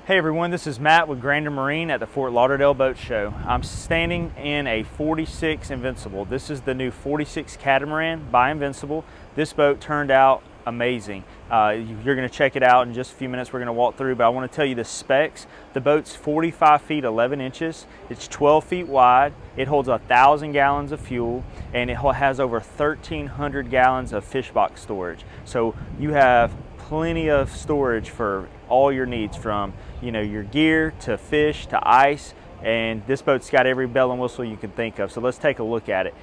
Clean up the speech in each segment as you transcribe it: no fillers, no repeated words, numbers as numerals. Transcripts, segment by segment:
Hey everyone, this is Matt with Grander Marine at the Fort Lauderdale Boat Show. I'm standing in a 46 Invincible. This is the new 46 Catamaran by Invincible. This boat turned out amazing. You're going to check it out in just a few minutes. We're going to walk through, but I want to tell you the specs. The boat's 45 feet 11 inches. It's 12 feet wide. It holds 1,000 gallons of fuel, and it has over 1,300 gallons of fish box storage. So you have plenty of storage for all your needs, from your gear to fish to ice, and this boat's got every bell and whistle you can think of. So let's take a look at it.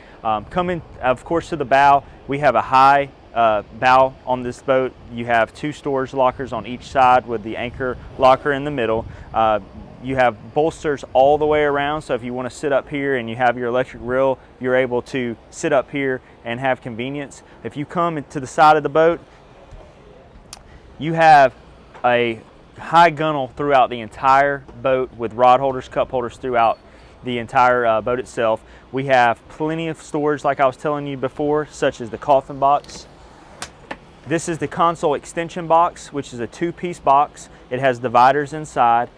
Coming of course to the bow, we have a high bow on this boat. You have 2 storage lockers on each side with the anchor locker in the middle. You have bolsters all the way around, so if you want to sit up here and you have your electric reel, you're able to sit up here and have convenience. If you come to the side of the boat, you have a high gunnel throughout the entire boat with rod holders, cup holders throughout the entire boat itself. We have plenty of storage, like I was telling you before, such as the coffin box. This is the console extension box, which is a 2-piece box. It has dividers inside.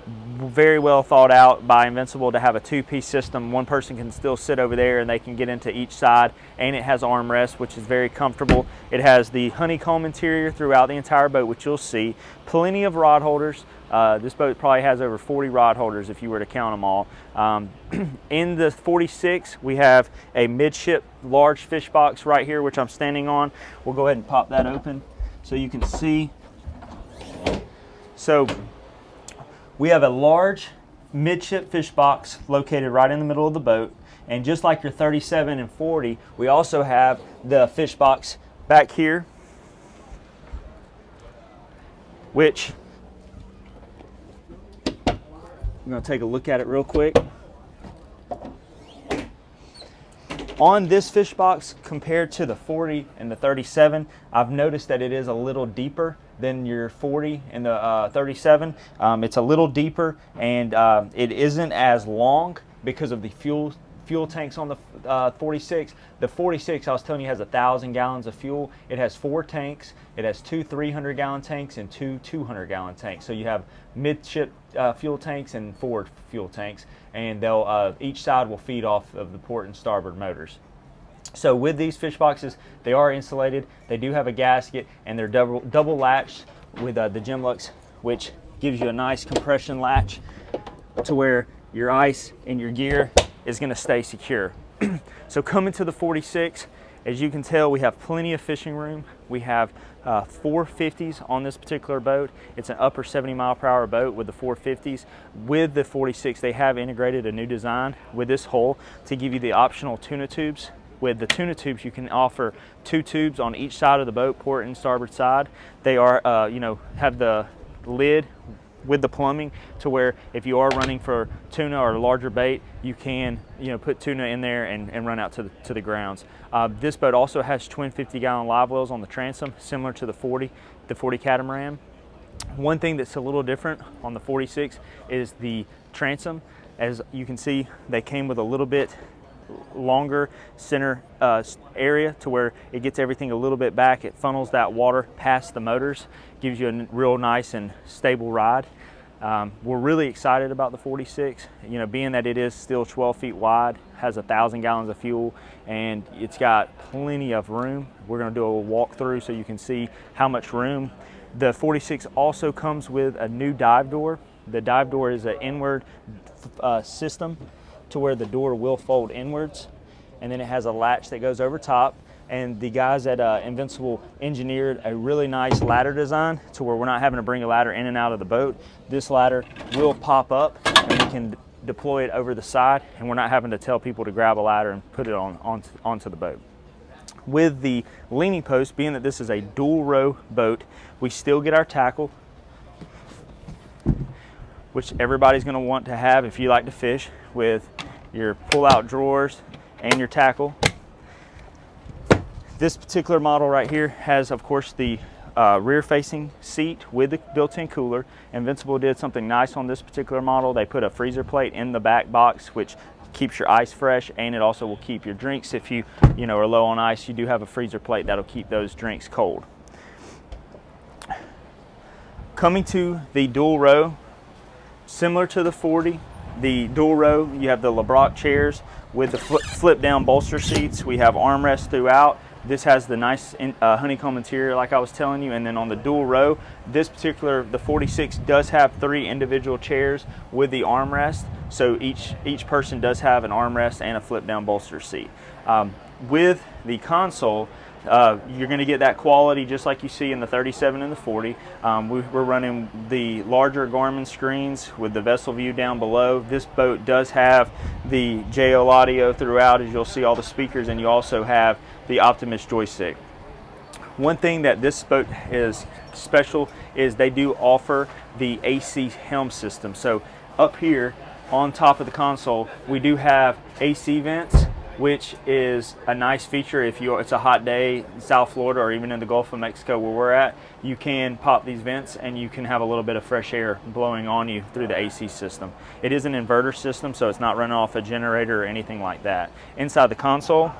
Very well thought out by Invincible to have a 2-piece system. One person can still sit over there and they can get into each side, and it has armrests, which is very comfortable. It has the honeycomb interior throughout the entire boat, which you'll see. Plenty of rod holders. This boat probably has over 40 rod holders if you were to count them all. In the 46, we have a midship large fish box right here, which I'm standing on. We'll go ahead and pop that open so you can see. So we have a large midship fish box located right in the middle of the boat, and just like your 37 and 40, we also have the fish box back here, which I'm going to take a look at it real quick. On this fish box, compared to the 40 and the 37, I've noticed that it is a little deeper than your 40 and the 37. It's a little deeper, and it isn't as long because of the fuel tanks on the 46. The 46, I was telling you, has 1,000 gallons of fuel. It has 4 tanks. It has 2 300-gallon tanks and 2 200-gallon tanks. So you have midship fuel tanks and forward fuel tanks, and they'll each side will feed off of the port and starboard motors. So with these fish boxes, they are insulated. They do have a gasket, and they're double latched with the Gemlux, which gives you a nice compression latch to where your ice and your gear is going to stay secure. So coming to the 46, as you can tell, we have plenty of fishing room. We have 450s on this particular boat. It's an upper 70-mile-per-hour boat with the 450s. With the 46, they have integrated a new design with this hull to give you the optional tuna tubes. With the tuna tubes, you can offer 2 tubes on each side of the boat, port and starboard side. They are, have the lid with the plumbing to where if you are running for tuna or larger bait, you can put tuna in there and run out to the grounds. This boat also has twin 50-gallon live wells on the transom, similar to the 40 Catamaran. One thing that's a little different on the 46 is the transom. As you can see, they came with a little bit longer center area to where it gets everything a little bit back. It funnels that water past the motors, gives you a real nice and stable ride. We're really excited about the 46, being that it is still 12 feet wide, has 1,000 gallons of fuel, and it's got plenty of room. We're going to do a walkthrough so you can see how much room. The 46 also comes with a new dive door. The dive door is an inward system to where the door will fold inwards, and then it has a latch that goes over top. And the guys at Invincible engineered a really nice ladder design to where we're not having to bring a ladder in and out of the boat. This ladder will pop up and we can deploy it over the side, and we're not having to tell people to grab a ladder and put it onto the boat. With the leaning post, being that this is a dual row boat, we still get our tackle, which everybody's going to want to have if you like to fish, with your pull-out drawers and your tackle. This particular model right here has, of course, the rear-facing seat with the built-in cooler. Invincible did something nice on this particular model. They put a freezer plate in the back box, which keeps your ice fresh, and it also will keep your drinks. If you are low on ice, you do have a freezer plate that'll keep those drinks cold. Coming to the dual row Similar to the 40, the dual row, you have the LeBrock chairs with the flip down bolster seats. We have armrests throughout. This has the nice honeycomb interior like I was telling you, and then on the dual row, this particular, the 46 does have 3 individual chairs with the armrest, so each person does have an armrest and a flip down bolster seat. With the console, you're going to get that quality just like you see in the 37 and the 40. We're running the larger Garmin screens with the vessel view down below. This boat does have the JL audio throughout, as you'll see all the speakers, and you also have the Optimus joystick. One thing that this boat is special is they do offer the AC Helm system. So up here on top of the console, we do have AC vents, which is a nice feature. If it's a hot day in South Florida or even in the Gulf of Mexico where we're at, you can pop these vents and you can have a little bit of fresh air blowing on you through the AC system. It is an inverter system, so it's not running off a generator or anything like that. Inside the console,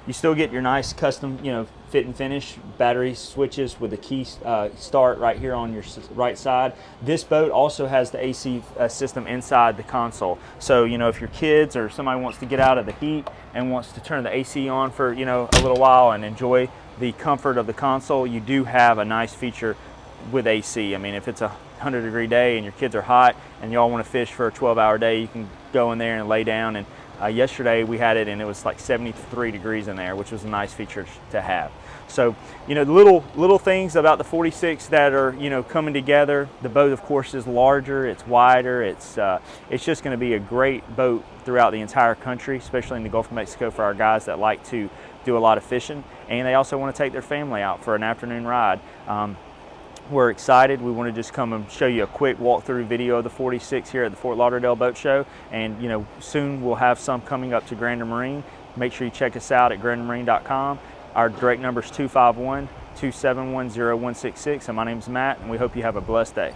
you still get your nice custom, fit and finish battery switches with the key start right here on your right side. This boat also has the AC system inside the console. So, if your kids or somebody wants to get out of the heat and wants to turn the AC on for, a little while and enjoy the comfort of the console, you do have a nice feature with AC. I mean, if it's a 100-degree day and your kids are hot and y'all want to fish for a 12-hour day, you can go in there and lay down. And yesterday we had it and it was like 73 degrees in there, which was a nice feature to have. So, little things about the 46 that are, coming together. The boat, of course, is larger, it's wider, it's just going to be a great boat throughout the entire country, especially in the Gulf of Mexico for our guys that like to do a lot of fishing, and they also want to take their family out for an afternoon ride. We're excited. We want to just come and show you a quick walkthrough video of the 46 here at the Fort Lauderdale Boat Show, and soon we'll have some coming up to Grander Marine. Make sure you check us out at grandermarine.com. Our direct number is 251-271-0166, and my name's Matt, and we hope you have a blessed day.